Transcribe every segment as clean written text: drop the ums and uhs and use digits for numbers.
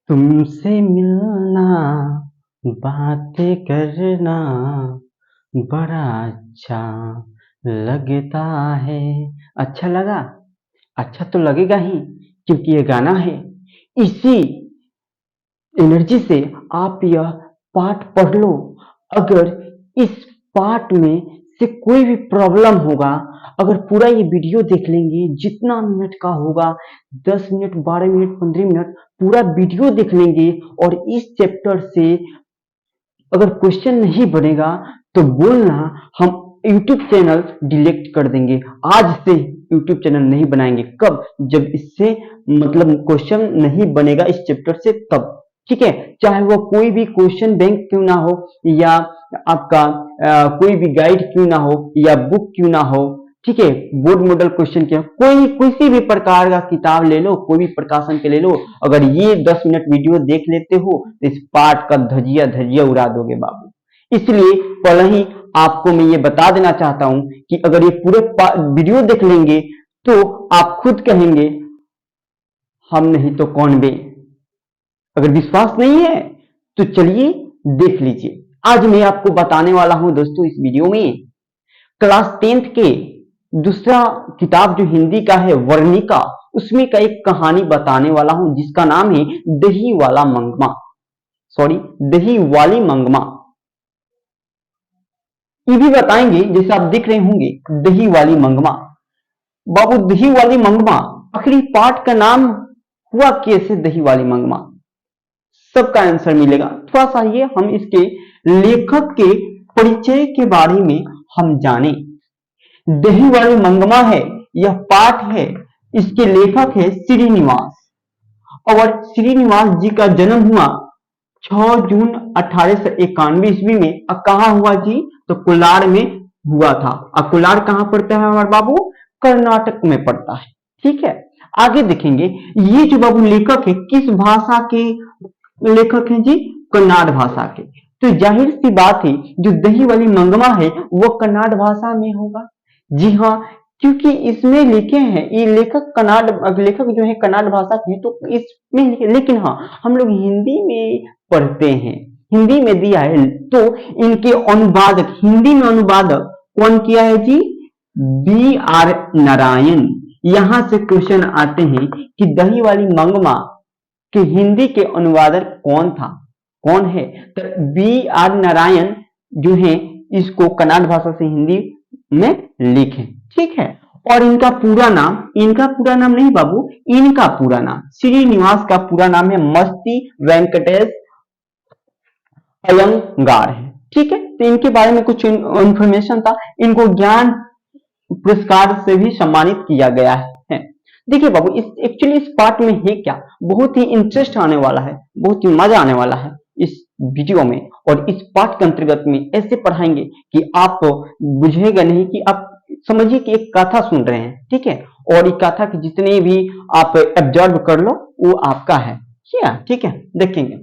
तुमसे मिलना, बातें करना बड़ा अच्छा लगता है। अच्छा लगा? अच्छा तो लगेगा ही, क्योंकि ये गाना है। इसी एनर्जी से आप यह पाठ पढ़ लो। अगर इस पाठ में से कोई भी प्रॉब्लम होगा, अगर पूरा ये वीडियो देख लेंगे, जितना मिनट का होगा, 10 मिनट, 12 मिनट, 15 मिनट, पूरा वीडियो देख लेंगे और इस चैप्टर से अगर क्वेश्चन नहीं बनेगा तो बोलना, हम यूट्यूब चैनल डिलीट कर देंगे। आज से यूट्यूब चैनल नहीं बनाएंगे। कब? जब इससे मतलब क्वेश्चन नहीं बनेगा इस चैप्टर से, तब। ठीक है, चाहे वो कोई भी क्वेश्चन बैंक क्यों ना हो, या आपका कोई भी गाइड क्यों ना हो, या बुक क्यों ना हो। ठीक है, बोर्ड मॉडल क्वेश्चन क्या, कोई किसी भी प्रकार का किताब ले लो, कोई भी प्रकाशन के ले लो। अगर ये 10 मिनट वीडियो देख लेते हो तो इस पाठ का धजिया धजिया उड़ा दोगे बाबू। इसलिए पहले ही आपको मैं ये बता देना चाहता हूं कि अगर ये पूरे वीडियो देख लेंगे तो आप खुद कहेंगे हम नहीं तो कौन बे। अगर विश्वास नहीं है तो चलिए देख लीजिए। आज मैं आपको बताने वाला हूं दोस्तों इस वीडियो में क्लास 10th के दूसरा किताब जो हिंदी का है वर्णिका, उसमें का एक कहानी बताने वाला हूं जिसका नाम है दही वाला मंगमा। सॉरी, दही वाली मंगमा। ये भी बताएंगे जैसे आप देख रहे होंगे, दही वाली मंगमा। बाबू दही वाली मंगमा, आखिरी पाठ का नाम हुआ कैसे दही वाली मंगमा? सबका आंसर मिलेगा। थोड़ा सा ये हम इसके लेखक के परिचय के बारे में हम जाने। दही वाली मंगमा है, यह पाठ है, इसके लेखक है श्रीनिवास। और श्रीनिवास जी का जन्म हुआ 6 जून 1891 ईस्वी में। कहा हुआ जी? तो कोलार में हुआ था। अब कोलार कहां पड़ता है हमारे बाबू? कर्नाटक में पड़ता है। ठीक है, आगे देखेंगे। ये जो बाबू लेखक है किस भाषा के लेखक हैं जी? कन्नाड़ भाषा के। तो जाहिर सी बात है जो दही वाली मंगमा है वो कन्नाड़ भाषा में होगा। जी हाँ, क्योंकि इसमें लिखे हैं, ये लेखक कन्नाड़, लेखक जो है कन्नाड़ भाषा के, तो इसमें, लेकिन हाँ हम लोग हिंदी में पढ़ते हैं, हिंदी में दिया है। तो इनके अनुवादक, हिंदी में अनुवादक कौन किया है जी? B are Narayan. यहां से क्वेश्चन आते हैं कि दही वाली मंगमा कि हिंदी के अनुवादक कौन था, कौन है? तो बी आर नारायण जो है इसको कन्नड़ भाषा से हिंदी में लिखे। ठीक है, और इनका पूरा नाम, इनका पूरा नाम नहीं बाबू, इनका पूरा नाम, श्रीनिवास का पूरा नाम है मस्ती वेंकटेश अयंगार है। ठीक है, तो इनके बारे में कुछ इंफॉर्मेशन था। इनको ज्ञान पुरस्कार से भी सम्मानित किया गया है। देखिए बाबू, इस एक्चुअली इस पार्ट में है क्या, बहुत ही इंटरेस्ट आने वाला है, बहुत ही मजा आने वाला है इस वीडियो में। और इस पाठ के अंतर्गत में ऐसे पढ़ाएंगे कि आप बुझेगा नहीं, कि आप समझिए कि एक कथा सुन रहे हैं। ठीक है, और इस कथा के जितने भी आप ऑब्जर्व कर लो वो आपका है। ठीक है, देखेंगे।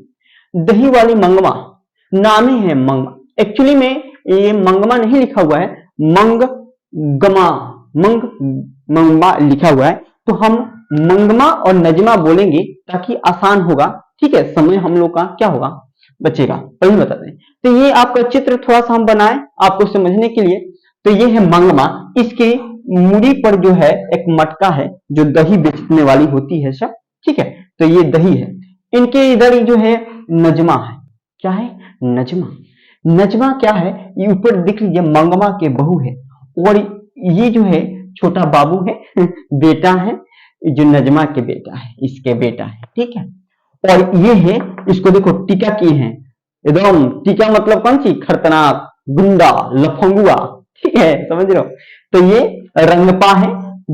दही वाली मंगमा, नाम ही है मंगमा। एक्चुअली में ये मंगमा नहीं लिखा हुआ है, मंगमा, मंगमा लिखा हुआ है। तो हम मंगमा और नजमा बोलेंगे ताकि आसान होगा। ठीक है, समय हम लोग का क्या होगा, बचेगा। पहले बताते हैं। तो ये आपका चित्र थोड़ा सा हम बनाए आपको समझने के लिए। तो ये है मंगमा, इसके मूड़ी पर जो है एक मटका है जो दही बेचने वाली होती है सब। ठीक है, तो ये दही है। इनके इधर जो है नजमा है। क्या है? नजमा। नजमा क्या है? ये ऊपर दिख लीजिए, मंगमा के बहू है, और ये जो है छोटा बाबू है, बेटा है, जो नजमा के बेटा है, इसके बेटा है। ठीक है, और ये है, इसको देखो टीका किए हैं एकदम। टीका मतलब कौन सी? खतरनाक, गुंडा, लफंगुआ। ठीक है, समझ रहे हो? तो ये रंगपा है,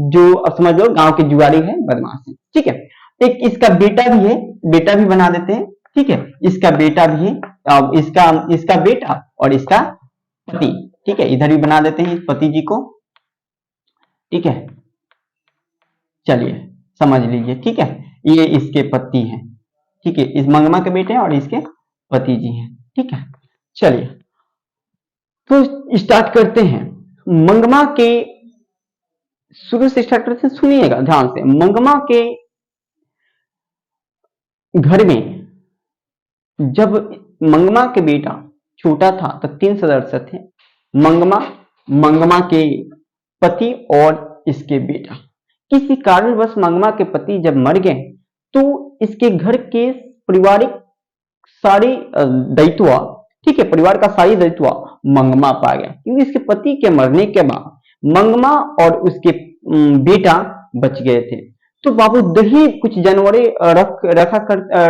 जो अब समझ लो गांव के जुआरी है, बदमाश है। ठीक है, एक इसका बेटा भी है, बेटा भी बना देते हैं। ठीक है, इसका बेटा भी है, अब इसका बेटा और इसका पति। ठीक है, इधर भी बना देते हैं इस पति जी को। ठीक है, चलिए समझ लीजिए। ठीक है, ये इसके पति हैं। ठीक है, इस मंगमा के बेटे हैं और इसके पति जी हैं। ठीक है, चलिए तो स्टार्ट करते हैं। मंगमा के शुरू से स्टार्ट करते हैं, सुनिएगा ध्यान से। मंगमा के घर में जब मंगमा के बेटा छोटा था तो 3 सदस्य थे, मंगमा, मंगमा के पति और इसके बेटा। किसी कारणवश मंगमा के पति जब मर गए तो इसके घर के पारिवारिक सारी दायित्व, ठीक है, परिवार का सारी दायित्व मंगमा पा गया, क्योंकि इसके पति के मरने के बाद मंगमा और उसके बेटा बच गए थे। तो बाबू दही कुछ जानवरें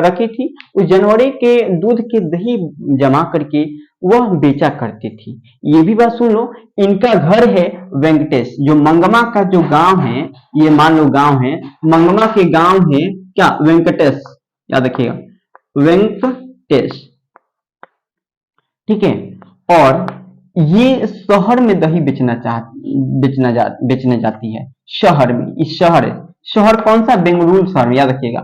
रखी थी, उस जानवरे के दूध के दही जमा करके वह बेचा करती थी। ये भी बात सुन लो, इनका घर है वेंकटेश, जो मंगमा का जो गांव है, ये मान लो गांव है, मंगमा के गांव है क्या, वेंकटेश, याद रखिएगा वेंकटेश, ठीक है। और ये शहर में दही बेचने जाती है, शहर में, इस शहर कौन सा, बेंगलुरु शहर में, याद रखिएगा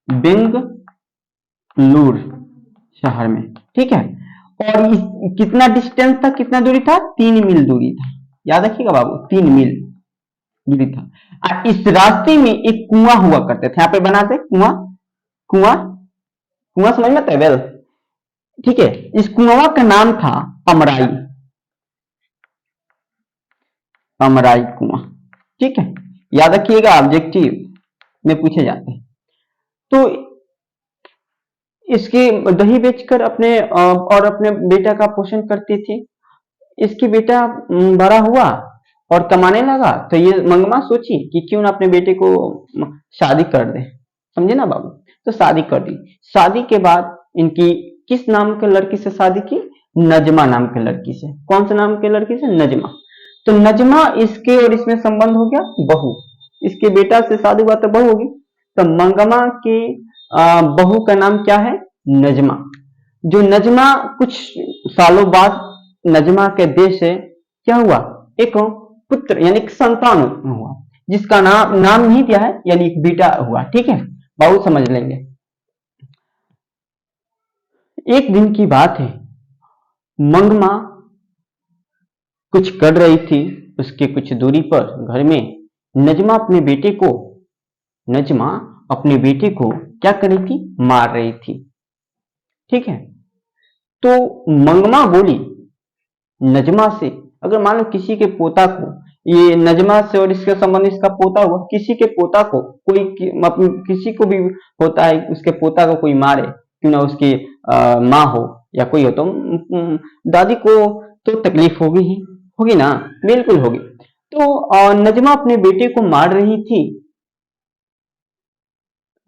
बेंगलुरु शहर में, ठीक है। और कितना डिस्टेंस था, कितना दूरी था, 3 मील दूरी था, याद रखिएगा बाबू, 3 मील दूरी था। इस रास्ते में एक कुआं हुआ करते थे, यहाँ पे बनाते कुआं, कुआं, कुआं समझ में आता है, वेल, ठीक है। इस कुआं का नाम था अमराई, अमराई कुआं, ठीक है, याद रखिएगा, ऑब्जेक्टिव में पूछे जाते हैं। तो इसकी दही बेचकर अपने और अपने बेटा का पोषण करती थी। इसकी बेटा बड़ा हुआ और कमाने लगा, तो ये मंगमा सोची कि क्यों ना अपने बेटे को शादी कर दे, समझे ना बाबू। तो शादी कर दी। शादी के बाद इनकी किस नाम के लड़की से शादी की, नजमा नाम के लड़की से। कौन से नाम के लड़की से, नजमा। तो नजमा, इसके और इसमें संबंध हो गया बहू, इसके बेटा से शादी हुआ तो बहू होगी। तो मंगमा की बहू का नाम क्या है, नजमा। जो नजमा कुछ सालों बाद नजमा के देश से क्या हुआ, एक पुत्र यानी कि संतान हुआ, जिसका नाम नहीं दिया है, यानी एक बेटा हुआ, ठीक है, बाबू समझ लेंगे। एक दिन की बात है, मंगमा कुछ कर रही थी, उसके कुछ दूरी पर घर में नजमा अपने बेटे को, नजमा अपने बेटे को क्या कर रही थी, मार रही थी, ठीक है। तो मंगमा बोली नजमा से, अगर मान लो किसी के पोता को, ये नजमा से और इसके संबंध इसका पोता हुआ, किसी के पोता को कोई किसी को भी होता है, उसके पोता को कोई मारे, क्यों ना उसकी माँ हो या कोई हो, तो दादी को तो तकलीफ होगी ना, बिल्कुल होगी। तो नजमा अपने बेटे को मार रही थी,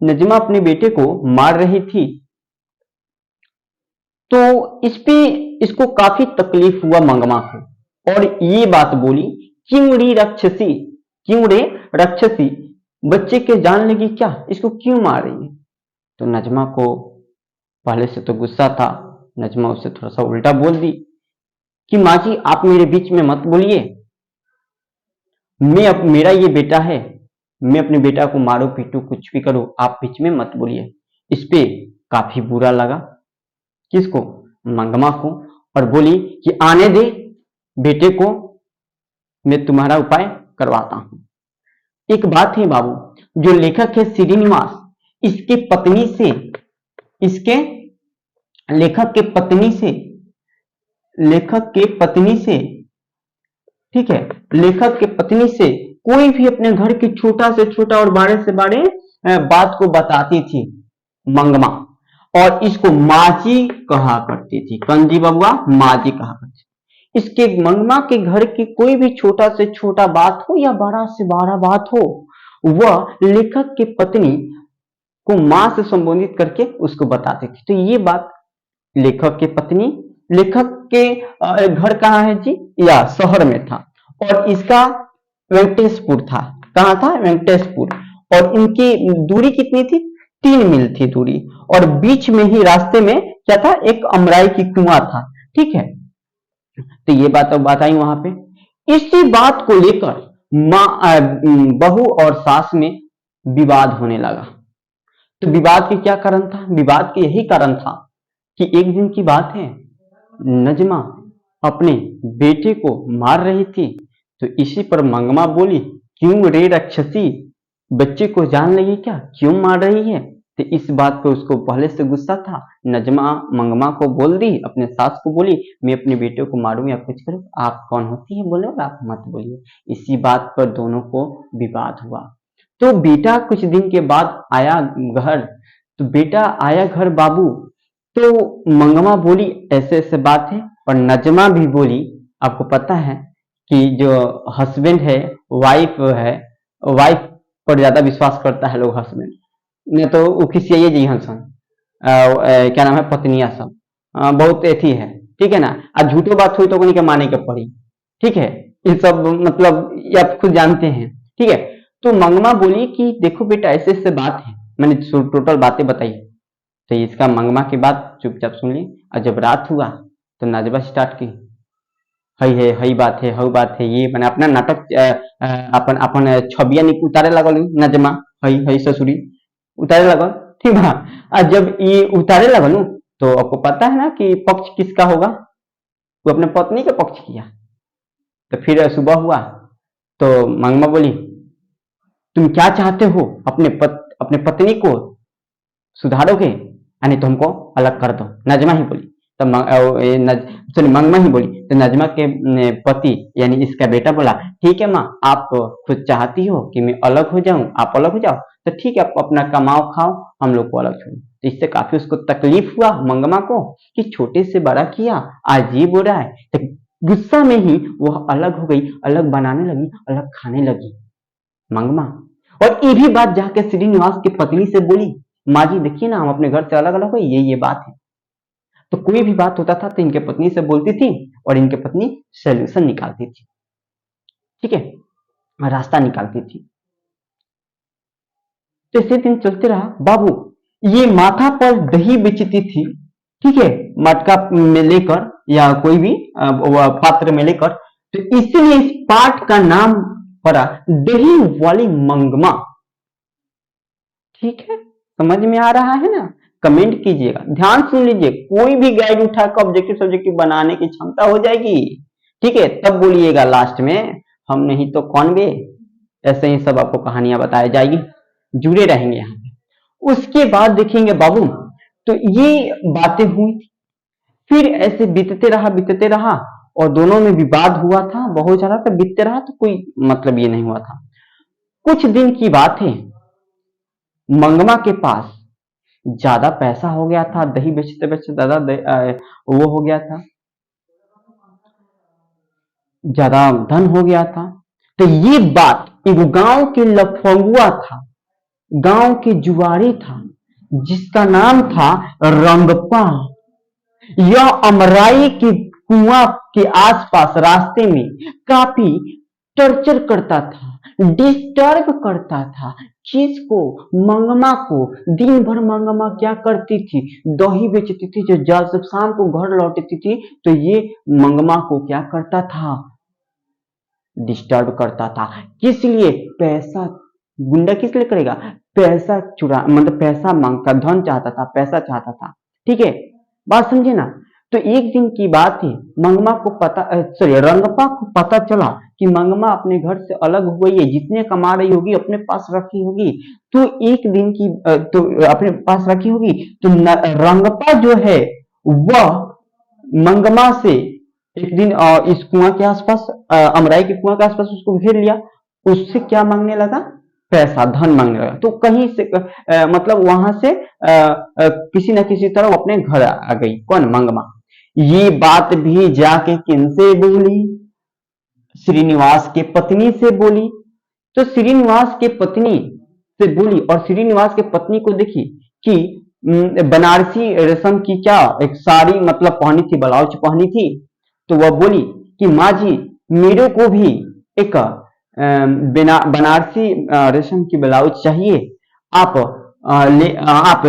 नजमा अपने बेटे को मार रही थी। तो इस पे इसको काफी तकलीफ हुआ मंगमा को, और ये बात बोली, क्यों रे राक्षसी, क्यों रे राक्षसी, बच्चे के जान लगी क्या, इसको क्यों मार रही है। तो नजमा को पहले से तो गुस्सा था, नजमा उससे थोड़ा सा उल्टा बोल दी कि माँ जी आप मेरे बीच में मत बोलिए, मेरा ये बेटा है, मैं अपने बेटा को मारो पीटू कुछ भी करो, आप बीच में मत बोलिए। इस पे काफी बुरा लगा, किसको, मंगमा को, और बोली कि आने दे बेटे को, मैं तुम्हारा उपाय करवाता हूं। एक बात है बाबू, जो लेखक है श्रीनिवास, इसके पत्नी से, इसके लेखक के पत्नी से, ठीक है, लेखक के पत्नी से कोई भी अपने घर की छोटा से छोटा और बड़े से बड़े बात को बताती थी मंगमा, और इसको माजी कहा करती थी, कंजी बबुआ माजी कहा करती थी। इसके मंगमा के घर की कोई भी छोटा से छोटा बात हो या बड़ा से बड़ा बात हो, वह लेखक की पत्नी को मां से संबोधित करके उसको बताती थी। तो ये बात लेखक की पत्नी, लेखक के घर कहाँ है जी, या शहर में था, और इसका वेंकटेशपुर था। कहाँ था, वेंकटेशपुर। और इनकी दूरी कितनी थी, 3 मील थी दूरी, और बीच में ही रास्ते में क्या था, एक अमराई की कुआं था, ठीक है। तो ये बात अब बताई वहां पे। इसी बात को लेकर बहू और सास में विवाद होने लगा। तो विवाद के क्या कारण था, विवाद के यही कारण था कि एक दिन की बात है, नजमा अपने बेटे को मार रही थी। तो इसी पर मंगमा बोली, क्यों रे राक्षसी, बच्चे को जान लगी क्या, क्यों मार रही है, तो इस बात पे उसको पहले से गुस्सा था। नजमा मंगमा को बोल दी, अपने सास को बोली, मैं अपने बेटे को मारूं या कुछ करूं, आप कौन होती है बोले और आप मत बोलिए। इसी बात पर दोनों को विवाद हुआ। तो बेटा कुछ दिन के बाद आया घर, तो बेटा आया घर बाबू, तो मंगमा बोली ऐसे ऐसे बात है, और नजमा भी बोली। आपको पता है कि जो हस्बैंड है, वाइफ है, वाइफ पर ज्यादा विश्वास करता है लोग, हस्बैंड ने तो वो खिसियाइए जी हंसन, क्या नाम है, पत्नियां सब बहुत ऐसी है, ठीक है ना। आज झूठो बात हुई तो कोई के माने के पड़ी, ठीक है। ये सब मतलब ये आप खुद जानते हैं, ठीक है। तो मंगमा बोली कि देखो बेटा ऐसे ऐसे बात है, मैंने टोटल बातें बताई। तो इसका मंगमा की बात चुपचाप सुन ली। और जब रात हुआ तो नाजबा स्टार्ट की, हई है, हई बात है, हऊ बात है, ये मैंने अपना नाटक अपन अपन छबिया उतारे लगल नजमा, हई हई ससुरी उतारे लगल, ठीक बा। और जब ये उतारे लगल तो आपको पता है ना कि पक्ष किसका होगा, वो अपने पत्नी का पक्ष किया। तो फिर सुबह हुआ तो मंगमा बोली तुम क्या चाहते हो, अपने पत्नी को सुधारोगे यानी तो हमको अलग कर दो, नजमा ही बोली। तो मंगमा ही बोली। तो नजमा के पति यानी इसका बेटा बोला ठीक है माँ, आप खुद चाहती हो कि मैं अलग हो जाऊं, आप अलग हो जाओ, तो ठीक है, आप अपना कमाओ खाओ, हम लोग को अलग छोड़ो। तो इससे काफी उसको तकलीफ हुआ मंगमा को कि छोटे से बड़ा किया, आज ये बोल रहा है। तो गुस्सा में ही वह अलग हो गई, अलग बनाने लगी, अलग खाने लगी मंगमा। और ये भी बात जाकर श्रीनिवास की पत्नी से बोली, माँ जी देखिए ना, हम अपने घर से अलग अलग हुए, ये बात है। तो कोई भी बात होता था तो इनके पत्नी से बोलती थी और इनके पत्नी सोल्यूशन निकालती थी, ठीक है, रास्ता निकालती थी। तो इसे दिन चलते रहा बाबू। ये माथा पर दही बेचती थी, ठीक है, मटका में लेकर या कोई भी पात्र में लेकर। तो इसलिए इस पाठ का नाम पड़ा दही वाली मंगमा, ठीक है। समझ में आ रहा है ना, कमेंट कीजिएगा, ध्यान सुन लीजिए। कोई भी गाइड उठाकर ऑब्जेक्टिव सब्जेक्टिव बनाने की क्षमता हो जाएगी, ठीक है। तब बोलिएगा लास्ट में हम नहीं तो कौन बे, ऐसे ही सब आपको कहानियां बताई जाएगी, जुड़े रहेंगे यहाँ पे। उसके बाद देखेंगे बाबू, तो ये बातें हुई, फिर ऐसे बीतते रहा और दोनों में विवाद हुआ था बहुत ज्यादा, तो बीतते रहा, तो कोई मतलब ये नहीं हुआ था। कुछ दिन की बात है, मंगमा के पास ज्यादा पैसा हो गया था, दही बेचते बेचते ज्यादा वो हो गया था, ज्यादा धन हो गया था। तो ये बात एक गांव के लफंगुआ था, गांव के जुआरी था, जिसका नाम था रंगपा। यह अमराई के कुआं के आसपास रास्ते में काफी टर्चर करता था, डिस्टर्ब करता था। किसको? मंगमा को। दिन भर मंगमा क्या करती थी? दही बेचती थी। जब शाम को घर लौटती थी तो ये मंगमा को क्या करता था? डिस्टर्ब करता था। किस लिए? पैसा। गुंडा किस लिए करेगा? पैसा चुरा, मतलब पैसा मांगता, धन चाहता था, पैसा चाहता था, ठीक है। बात समझे ना। तो एक दिन की बात थी, मंगमा को पता, सॉरी, रंगपा को पता चला कि मंगमा अपने घर से अलग हो गई है, जितने कमा रही होगी अपने पास रखी होगी। तो एक दिन की तो अपने पास रखी होगी, तो रंगपा जो है वह मंगमा से एक दिन इस कुआं के आसपास, अमराई के कुआं के आसपास उसको घेर लिया। उससे क्या मांगने लगा? पैसा, धन मांगने लगा। तो कहीं से मतलब वहां से किसी न किसी तरह अपने घर आ गई। कौन? मंगमा। ये बात भी जाके किनसे बोली? श्रीनिवास के पत्नी से बोली। तो श्रीनिवास के पत्नी से बोली और श्रीनिवास के पत्नी को देखी कि बनारसी रेशम की क्या एक साड़ी मतलब पहनी थी, ब्लाउज पहनी थी। तो वह बोली कि माँ जी मेरे को भी एक बनारसी रेशम की ब्लाउज चाहिए। आप आप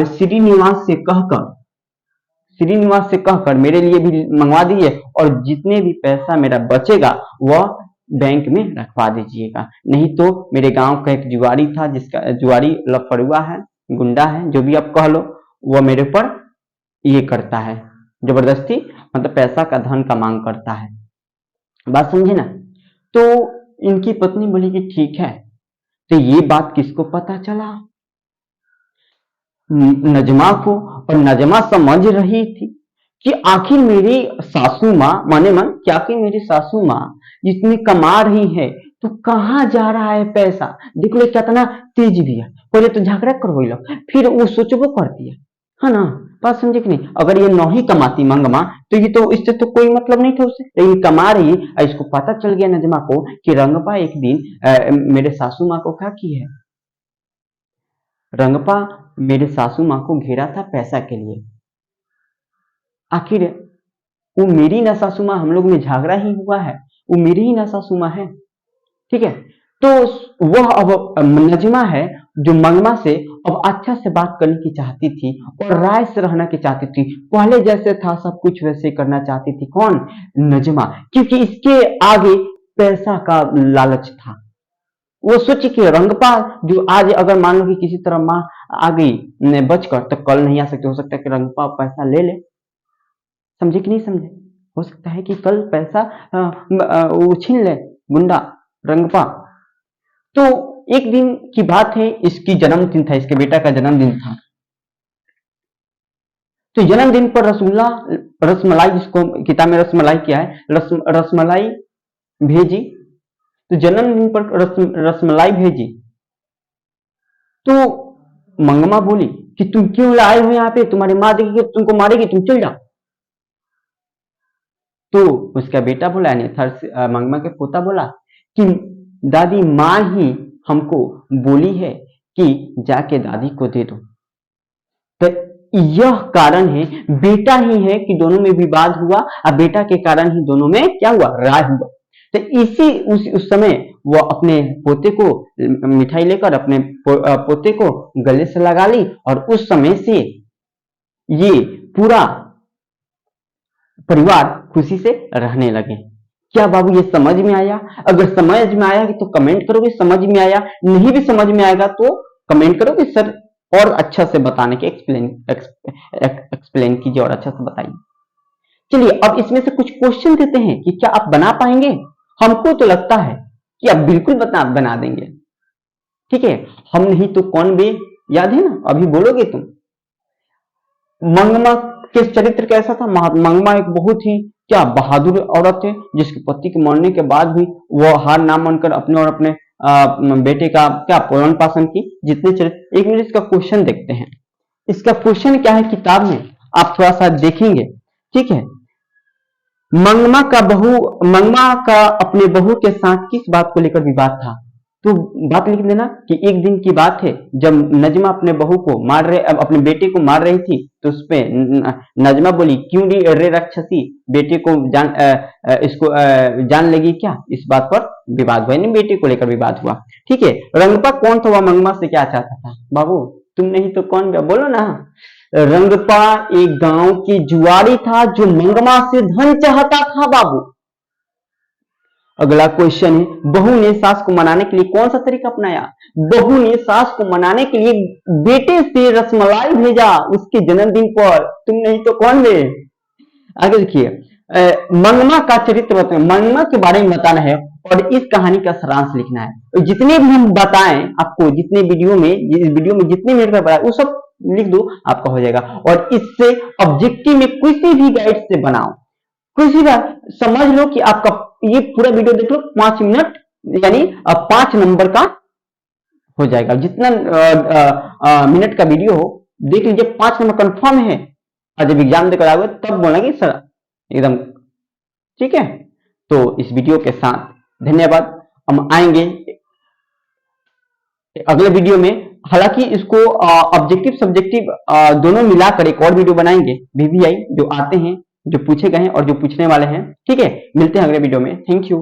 श्रीनिवास से कहकर मेरे लिए भी मंगवा दीजिए, और जितने भी पैसा मेरा बचेगा वह बैंक में रखवा दीजिएगा। नहीं तो मेरे गांव का एक जुआरी था, जिसका जुआरी लफड़ुआ है, गुंडा है, जो भी आप कह लो, वह मेरे ऊपर ये करता है, जबरदस्ती, मतलब पैसा का, धन का मांग करता है। बात समझे ना। तो इनकी पत्नी बोली कि ठीक है। तो ये बात किसको पता चला? नजमा को, और नजमा समझ रही थी कि आखिर मेरी सासू माँ, माने मन क्या कि मेरी सासू माँ इतनी कमा रही है तो कहाँ जा रहा है पैसा, देख लो कितना तेज भी है, पहले तो झगड़ा कर लो फिर वो सोचबो करती है ना। बात समझे कि नहीं, अगर ये नहीं कमाती मंगमा तो ये तो इससे तो कोई मतलब नहीं था उसे, लेकिन कमा रही और इसको पता चल गया नजमा को कि रंगपा एक दिन मेरे सासू माँ को क्या की है, रंगपा मेरे सासू माँ को घेरा था पैसा के लिए। आखिर वो मेरी ना सासू माँ, हम लोग में झगड़ा ही हुआ है, वो मेरी ही ना सासू माँ है, ठीक है। तो वह अब नजमा है जो मंगमा से अब अच्छा से बात करने की चाहती थी और राय से रहना की चाहती थी, पहले जैसे था सब कुछ वैसे करना चाहती थी। कौन? नजमा, क्योंकि इसके आगे पैसा का लालच था। वो सोची कि रंगपा जो आज अगर मान लो कि किसी तरह माँ आ गई बचकर तो कल नहीं आ सकती, हो सकता है कि रंगपा पैसा ले ले, समझे कि नहीं समझे, हो सकता है कि कल पैसा वो छीन ले गुंडा रंगपा। तो एक दिन की बात है, इसकी जन्मदिन था, इसके बेटा का जन्मदिन था। तो जन्मदिन पर रसगुल्ला रसमलाई, जिसको किताब में रसमलाई क्या है, रसमलाई भेजी। तो जन्मदिन पर रसमलाई भेजी तो मंगमा बोली कि तुम क्यों लाए हो यहाँ पे, तुम्हारी माँ देखेगी तुमको मारेगी, तुम चल जाओ। तो उसका बेटा बोला, यानी मंगमा के पोता बोला कि दादी माँ ही हमको बोली है कि जाके दादी को दे दो। तो यह कारण है, बेटा ही है कि दोनों में विवाद हुआ और बेटा के कारण ही दोनों में क्या हुआ, राय हुआ। तो इसी उस समय वो अपने पोते को मिठाई लेकर अपने पोते को गले से लगा ली और उस समय से ये पूरा परिवार खुशी से रहने लगे। क्या बाबू ये समझ में आया? अगर समझ में आया तो कमेंट करोगे, समझ में आया नहीं भी समझ में आएगा तो कमेंट करोगे सर और अच्छा से बताने के एक्सप्लेन कीजिए और अच्छा से बताइए। चलिए अब इसमें से कुछ क्वेश्चन देते हैं कि क्या आप बना पाएंगे। हमको तो लगता है कि आप बिल्कुल बना देंगे, ठीक है। हम नहीं तो कौन बे, याद है ना, अभी बोलोगे तुम। मंगमा के चरित्र कैसा था? मंगमा एक बहुत ही क्या बहादुर औरत है, जिसके पति के मरने के बाद भी वो हार ना मानकर अपने और अपने बेटे का क्या पालन पोषण की। जितने चरित्र, एक मिनट इसका क्वेश्चन देखते हैं। इसका क्वेश्चन क्या है किताब में, आप थोड़ा सा देखेंगे, ठीक है। मंगमा का अपने बहू के साथ किस बात को लेकर विवाद था? तो बात लिख देना कि एक दिन की बात है जब नजमा अपने बहू को अपने बेटे को मार रही थी, तो उसपे नजमा बोली, क्यों रे राक्षसी, बेटे को इसको जान लेगी क्या? इस बात पर विवाद हुआ, नहीं बेटे को लेकर विवाद हुआ, ठीक है। रंगपा कौन था? वह मंगमा से क्या चाहता था? बाबू तुम नहीं तो कौन, बोलो ना। रंगपा एक गांव की जुआरी था जो मंगमा से धन चाहता था बाबू। अगला क्वेश्चन है, बहू ने सास को मनाने के लिए कौन सा तरीका अपनाया? बहू ने सास को मनाने के लिए बेटे से रसमलाई भेजा उसके जन्मदिन पर। तुम नहीं तो कौन बे। आगे देखिए, मंगमा का चरित्र बताएं, मंगमा के बारे में बताना है और इस कहानी का सारांश लिखना है। तो जितने भी हम बताएं आपको, जितने वीडियो में जितने मिनट का बताया वो सब लिख दो, आपका हो जाएगा। और इससे ऑब्जेक्टिव में किसी भी गाइड से बनाओ, किसी बार समझ लो कि आपका ये पूरा वीडियो देख लो 5 मिनट, यानी 5 नंबर का हो जाएगा। जितना मिनट का वीडियो हो देख लीजिए, 5 नंबर कंफर्म है। और जब एग्जाम देकर आओगे तब बोलेंगे सर एकदम, ठीक है। तो इस वीडियो के साथ धन्यवाद। हम आएंगे अगले वीडियो में, हालांकि इसको ऑब्जेक्टिव सब्जेक्टिव दोनों मिलाकर एक और वीडियो बनाएंगे, VVI जो आते हैं, जो पूछे गए हैं और जो पूछने वाले हैं, ठीक है। मिलते हैं अगले वीडियो में, थैंक यू।